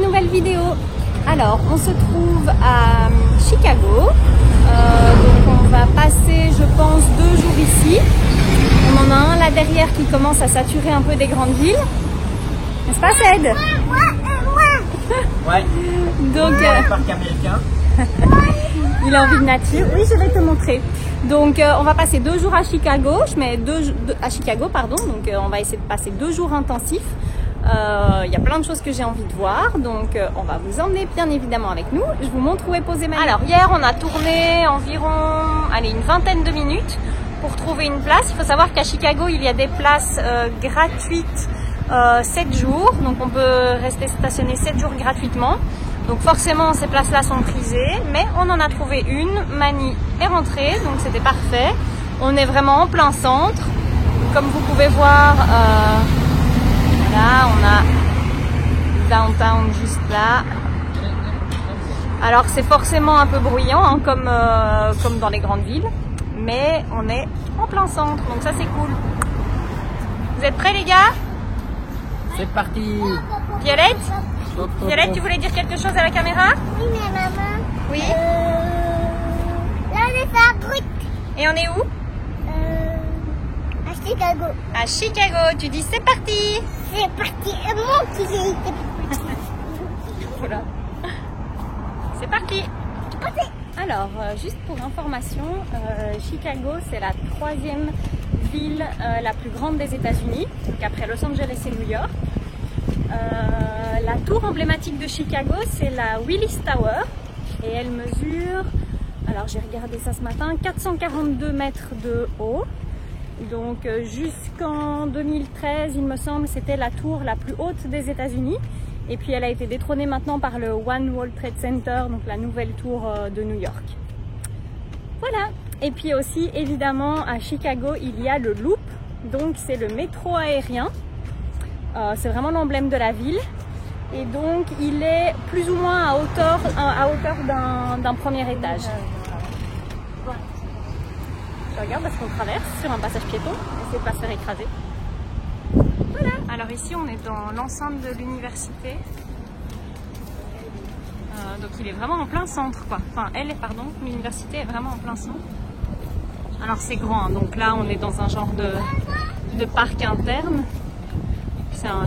nouvelle vidéo. Alors, on se trouve à Chicago. Donc on va passer, je pense, 2 jours ici. On en a un là derrière qui commence à saturer un peu des grandes villes. N'est-ce pas, Ced? Ouais. Donc, parc américain. il a envie de nature. Oui, je vais te montrer. Donc, on va passer 2 jours à Chicago. Je mets à Chicago, pardon. Donc, on va essayer de passer 2 jours intensifs. Il y a plein de choses que j'ai envie de voir. Donc, on va vous emmener bien évidemment avec nous. Je vous montre où est posée ma. Alors, hier, on a tourné environ, allez, une vingtaine de minutes pour trouver une place. Il faut savoir qu'à Chicago, il y a des places gratuites 7 jours. Donc, on peut rester stationné 7 jours gratuitement. Donc forcément ces places-là sont prisées, mais on en a trouvé une. Mani est rentrée, donc c'était parfait. On est vraiment en plein centre. Comme vous pouvez voir, là on a downtown juste là. Alors c'est forcément un peu bruyant, hein, comme dans les grandes villes, mais on est en plein centre, donc ça c'est cool. Vous êtes prêts les gars? C'est parti. Violette? Violette, tu voulais dire quelque chose à la caméra? Oui, mais maman. Oui. Là, on est à Brut. Et on est où? À Chicago. À Chicago. Tu dis c'est parti. C'est parti. Et moi qui j'ai été. Voilà. C'est parti. Alors, juste pour information, Chicago, c'est la 3e ville la plus grande des États-Unis, donc après Los Angeles et New York. La tour emblématique de Chicago, c'est la Willis Tower et elle mesure, alors j'ai regardé ça ce matin, 442 mètres de haut. Donc jusqu'en 2013, il me semble, c'était la tour la plus haute des États-Unis. Et puis elle a été détrônée maintenant par le One World Trade Center, donc la nouvelle tour de New York. Voilà. Et puis aussi, évidemment, à Chicago, il y a le Loop, donc c'est le métro aérien. C'est vraiment l'emblème de la ville. Et donc, il est plus ou moins à hauteur d'un premier étage. Je regarde parce qu'on traverse sur un passage piéton. Essayer de ne pas se faire écraser. Voilà. Alors ici, on est dans l'enceinte de l'université. Donc, il est vraiment en plein centre, quoi. Enfin, l'université est vraiment en plein centre. Alors, c'est grand. Hein. Donc là, on est dans un genre de parc interne.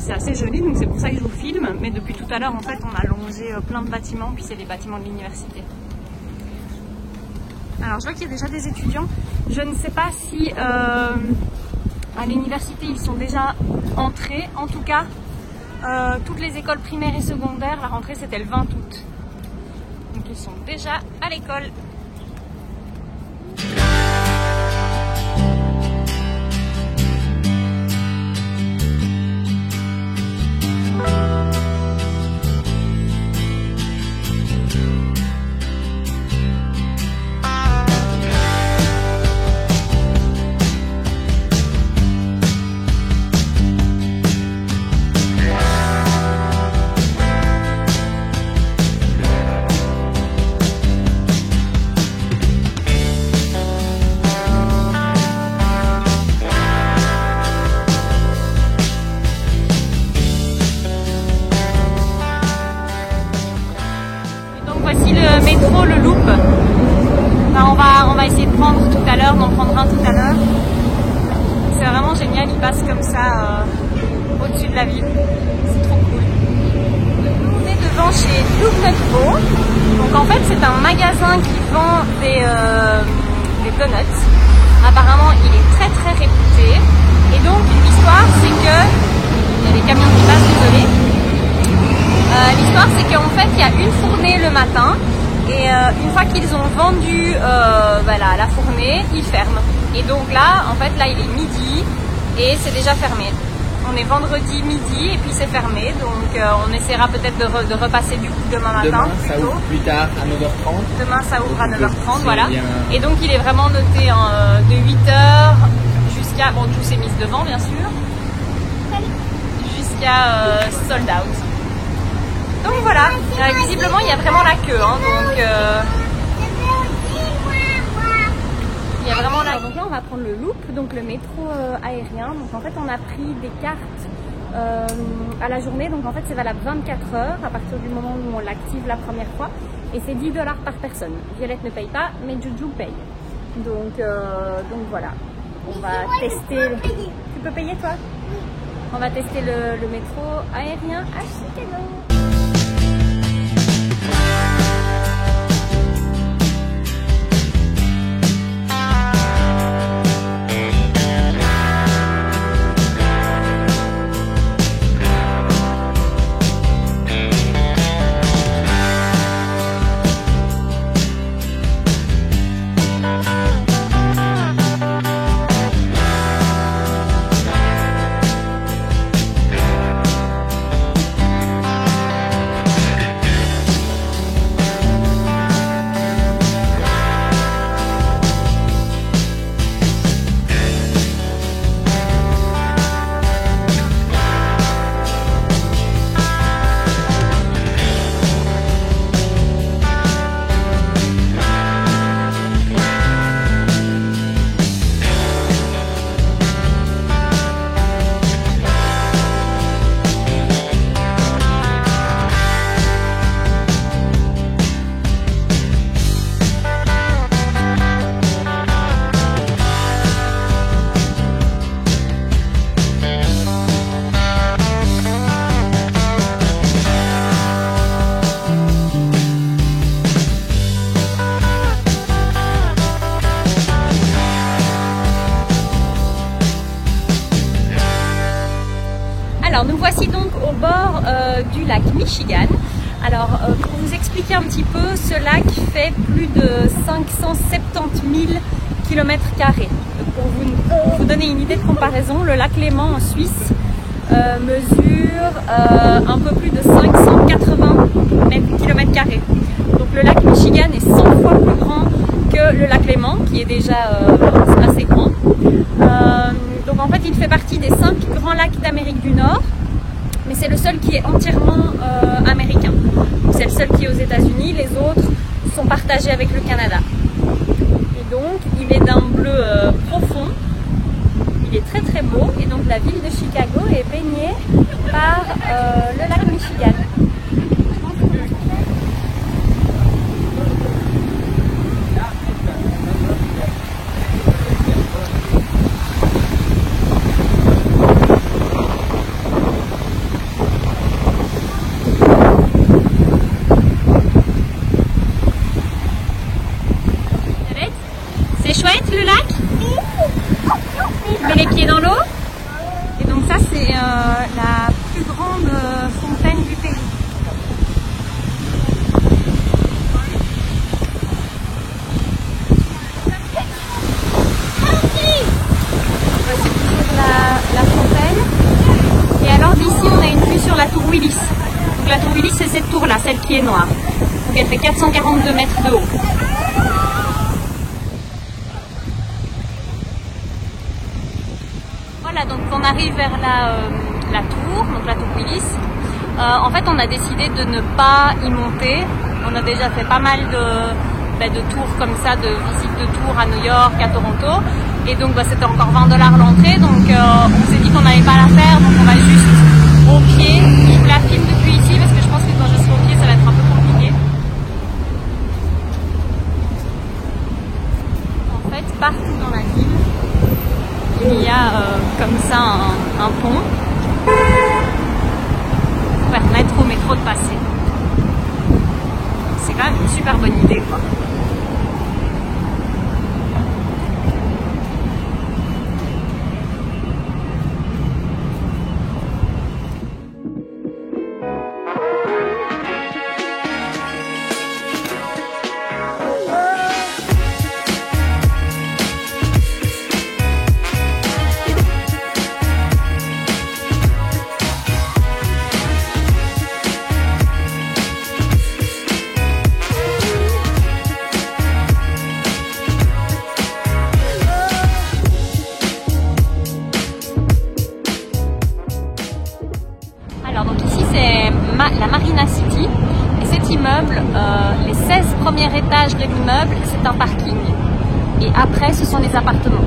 C'est assez joli, donc c'est pour ça que je vous filme. Mais depuis tout à l'heure, en fait, on a longé plein de bâtiments, puis c'est les bâtiments de l'université. Alors, je vois qu'il y a déjà des étudiants. Je ne sais pas si à l'université, ils sont déjà entrés. En tout cas, toutes les écoles primaires et secondaires, la rentrée, c'était le 20 août. Donc, ils sont déjà à l'école. Métro, le Loop. Enfin, on va essayer de prendre tout à l'heure, d'en prendre un tout à l'heure. C'est vraiment génial, il passe comme ça au-dessus de la ville. C'est trop cool. On est devant chez Loop Metro. Donc en fait, c'est un magasin qui vend des donuts. Apparemment, il est très très réputé. Et donc, l'histoire, c'est que... Il y a des camions qui passent, désolé. L'histoire, c'est qu'en fait, il y a une fournée le matin. Et une fois qu'ils ont vendu la fournée, ils ferment. Et donc là, en fait, là, il est midi et c'est déjà fermé. On est vendredi midi et puis c'est fermé. Donc on essaiera peut-être de repasser du coup demain matin. Demain, ça ouvre plus tard à 9h30. Demain, ça ouvre à 9h30, c'est voilà. Bien... Et donc il est vraiment noté de 8h jusqu'à... Bon, tout s'est mis devant, bien sûr. Jusqu'à sold out. Donc voilà, visiblement il y a vraiment la queue, hein, donc il y a vraiment la queue. Donc là on va prendre le Loop, donc le métro aérien. Donc en fait on a pris des cartes à la journée. Donc en fait c'est valable 24 heures à partir du moment où on l'active la première fois. Et c'est 10 $ par personne. Violette ne paye pas, mais Juju paye. Donc voilà. On va tester. Tu peux payer toi? On va tester le métro aérien à Chicago. Alors nous voici donc au bord du lac Michigan. Alors pour vous expliquer un petit peu, ce lac fait plus de 570 000 km². Pour vous donner une idée de comparaison, le lac Léman en Suisse mesure un peu plus de 580 km². Donc le lac Michigan est 100 fois plus grand que le lac Léman, qui est déjà assez grand. Donc en fait il fait partie des 5 grands lacs d'Amérique du Nord, mais c'est le seul qui est entièrement américain. C'est le seul qui est aux États-Unis, les autres sont partagés avec le Canada. Et donc il est d'un bleu profond, il est très très beau, et donc la ville de Chicago est baignée par le lac Michigan. C'est chouette le lac? Tu mets les pieds dans l'eau? Et donc ça c'est la plus grande fontaine du pays. Voici toujours la fontaine. Et alors d'ici on a une vue sur la tour Willis. Donc la tour Willis c'est cette tour là, celle qui est noire. Donc elle fait 442 mètres de haut. Voilà, donc on arrive vers la tour, donc la tour Willis. En fait, on a décidé de ne pas y monter. On a déjà fait pas mal de tours comme ça, de visites de tours à New York, à Toronto. Et donc c'était encore 20 $ l'entrée. Donc on s'est dit qu'on n'allait pas la faire. Donc on va juste au pied. Je vous la filme depuis ici parce que je pense que quand je serai au pied, ça va être un peu compliqué. En fait, partout dans la ville, il y a comme ça un pont pour permettre au métro de passer. C'est quand même une super bonne idée, quoi. La Marina City, et cet immeuble, les 16 premiers étages de l'immeuble, c'est un parking, et après ce sont des appartements,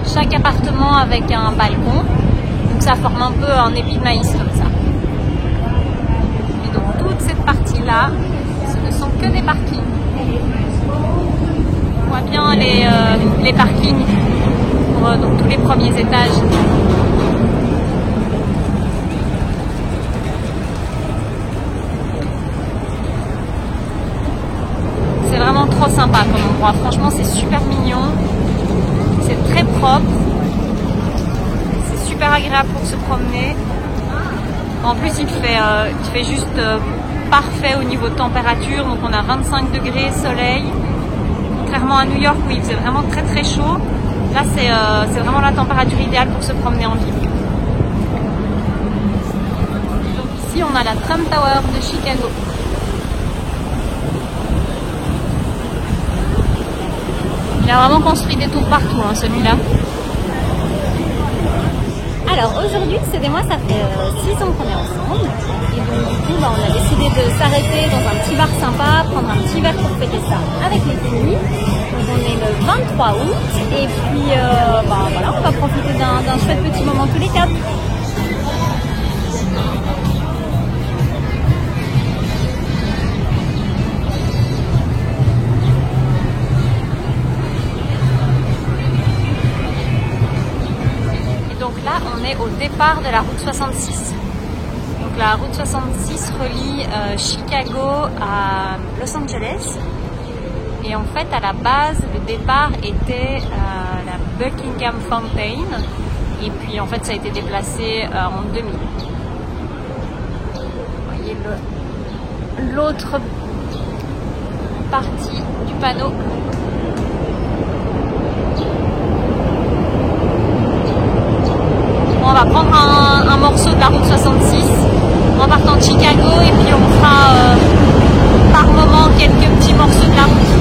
chaque appartement avec un balcon. Donc ça forme un peu un épi de maïs comme ça. Et donc toute cette partie-là, ce ne sont que des parkings. On voit bien les parkings pour donc, tous les premiers étages. C'est vraiment trop sympa comme endroit. Franchement, c'est super mignon. C'est très propre. C'est super agréable pour se promener. En plus, il fait juste parfait au niveau de température. Donc, on a 25 degrés, soleil. Contrairement à New York où il faisait vraiment très très chaud. Là, c'est vraiment la température idéale pour se promener en ville. Donc ici, on a la Trump Tower de Chicago. Il a vraiment construit des tours partout, hein, celui-là. Alors aujourd'hui, c'est des mois, ça fait 6 ans qu'on est ensemble. Et donc du coup, on a décidé de s'arrêter dans un petit bar sympa, prendre un petit verre pour fêter ça avec les filles. Donc on est le 23 août. Et puis voilà, on va profiter d'un chouette petit moment tous les quatre. Là, on est au départ de la route 66. Donc la route 66 relie Chicago à Los Angeles. Et en fait, à la base, le départ était la Buckingham Fountain. Et puis en fait, ça a été déplacé en 2000. Vous voyez l'autre partie du panneau. On va prendre un morceau de la route 66 en partant de Chicago et puis on fera par moment quelques petits morceaux de la route.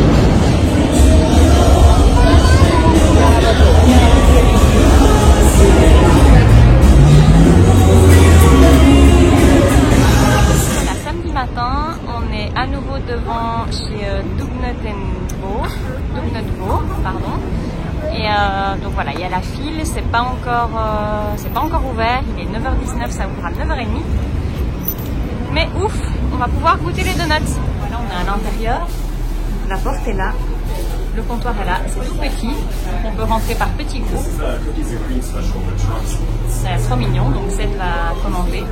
Voilà, samedi matin, on est à nouveau devant chez Dugnut Vo, pardon. Et donc voilà, il y a la file, c'est pas encore ouvert, il est 9h19, ça ouvre à 9h30. Mais ouf, on va pouvoir goûter les donuts. Voilà, on est à l'intérieur, la porte est là, le comptoir est là, c'est tout petit, on peut rentrer par petits groupes. C'est trop mignon, donc Seth va commander.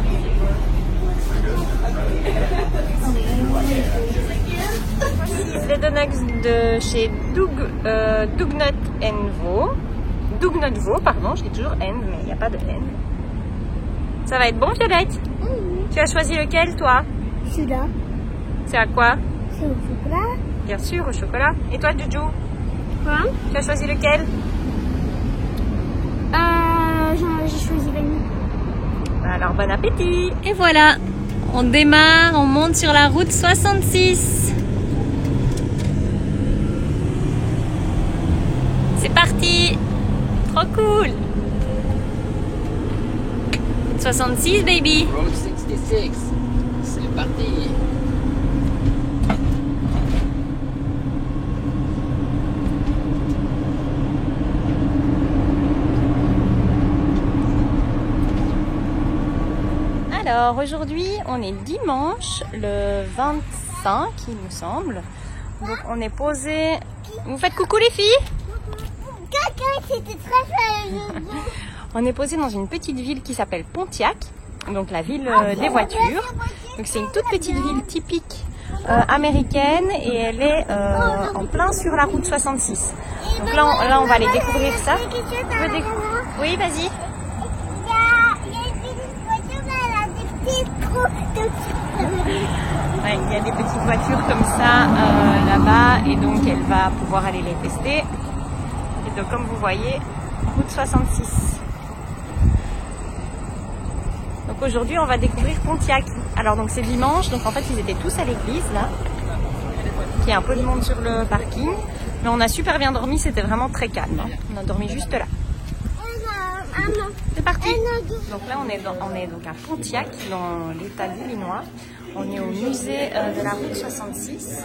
Les donuts de chez Dugnut Vo, pardon, je dis toujours N, mais il n'y a pas de N. Ça va être bon, Violette? Tu as choisi lequel, toi? Celui-là. C'est à quoi? C'est au chocolat. Bien sûr, au chocolat. Et toi, Juju? Quoi? Tu as choisi lequel? J'ai choisi vanille. Alors, bon appétit! Et voilà, on démarre, on monte sur la route 66. C'est parti! Trop cool! 66, baby! Road 66. C'est parti. Alors aujourd'hui, on est dimanche, le 25, il me semble. Donc on est posé. Vous faites coucou les filles? C'était très chouette. On est posé dans une petite ville qui s'appelle Pontiac, donc la ville des voitures. Donc c'est une toute petite ville typique américaine et elle est en plein sur la route 66. Donc là on va aller découvrir ça. Oui, vas-y. Ouais, il y a des petites voitures comme ça là-bas et donc elle va pouvoir aller les tester. Et donc comme vous voyez, route 66. Donc aujourd'hui on va découvrir Pontiac. Alors donc c'est dimanche, donc en fait ils étaient tous à l'église là. Il y a un peu de monde sur le parking. Mais on a super bien dormi, c'était vraiment très calme. Hein. On a dormi juste là. C'est parti. Donc là on est donc à Pontiac, dans l'état d'Illinois. On est au musée de la route 66.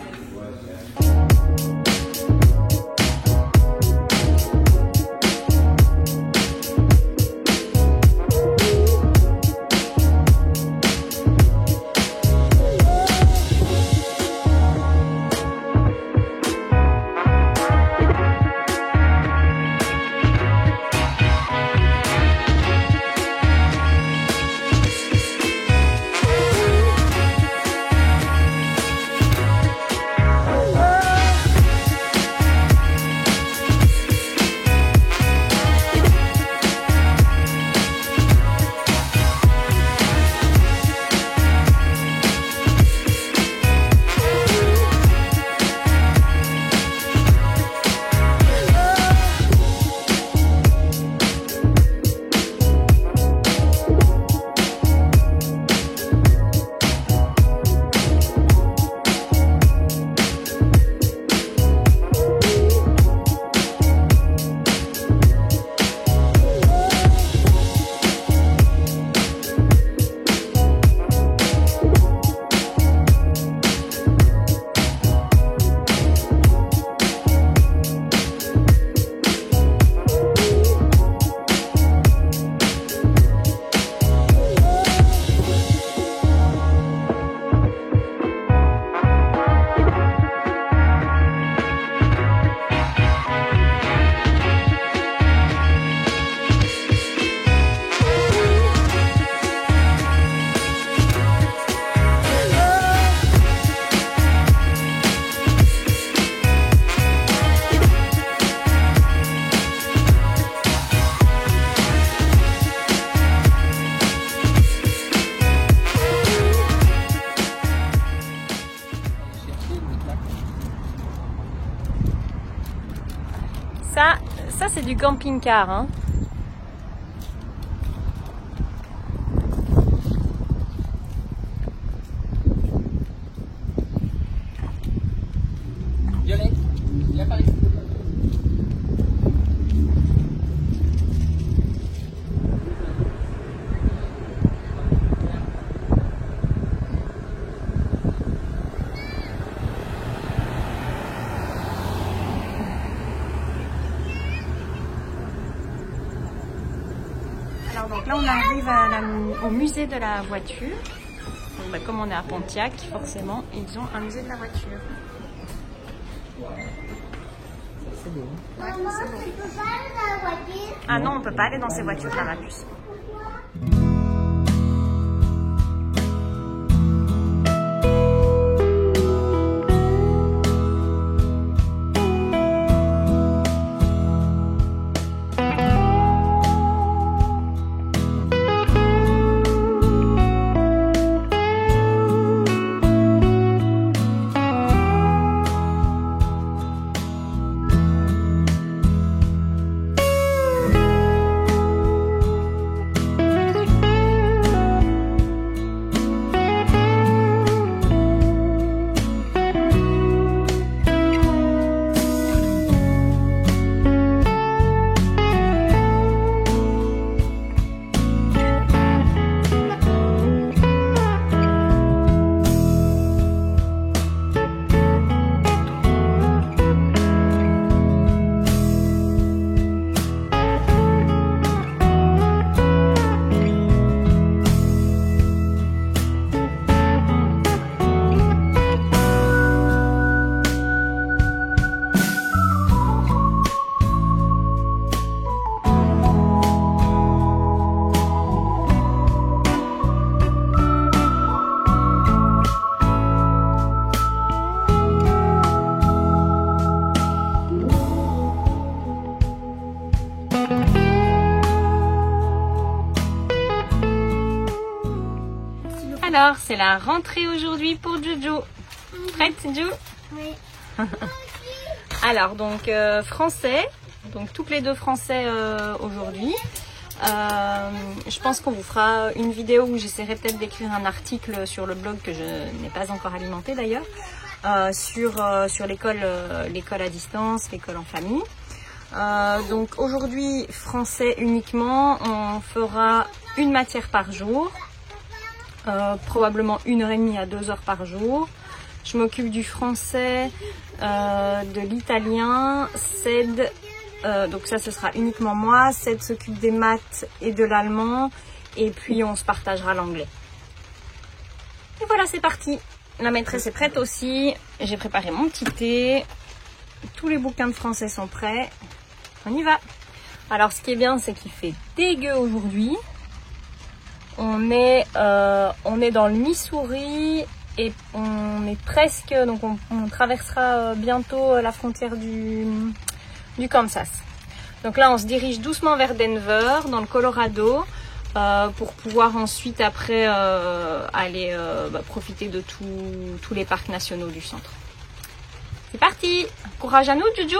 Ça c'est du camping-car. Hein. Violette, viens par ici. Alors donc là on arrive au musée de la voiture. Donc, bah, comme on est à Pontiac, forcément ils ont un musée de la voiture. C'est beau. Maman, tu peux pas aller dans la voiture? Ah non, on peut pas aller dans ces voitures là, ma puce. Alors, c'est la rentrée aujourd'hui pour Juju. Prête, Juju? Oui. Alors, donc, français. Donc, toutes les deux français aujourd'hui. Je pense qu'on vous fera une vidéo où j'essaierai peut-être d'écrire un article sur le blog que je n'ai pas encore alimenté d'ailleurs. Sur l'école à distance, l'école en famille. Donc, aujourd'hui, français uniquement. On fera une matière par jour. Probablement 1h30 à 2h par jour. Je m'occupe du français, de l'italien, Ced, donc ça ce sera uniquement moi, Ced s'occupe des maths et de l'allemand, et puis on se partagera l'anglais. Et voilà, c'est parti. La maîtresse est prête aussi, j'ai préparé mon petit thé, tous les bouquins de français sont prêts, on y va. Alors ce qui est bien, c'est qu'il fait dégueu aujourd'hui. On est dans le Missouri et on est presque, donc on traversera bientôt la frontière du Kansas. Donc là on se dirige doucement vers Denver, dans le Colorado, pour pouvoir ensuite après aller profiter de tous les parcs nationaux du centre. C'est parti! Courage à nous, Juju!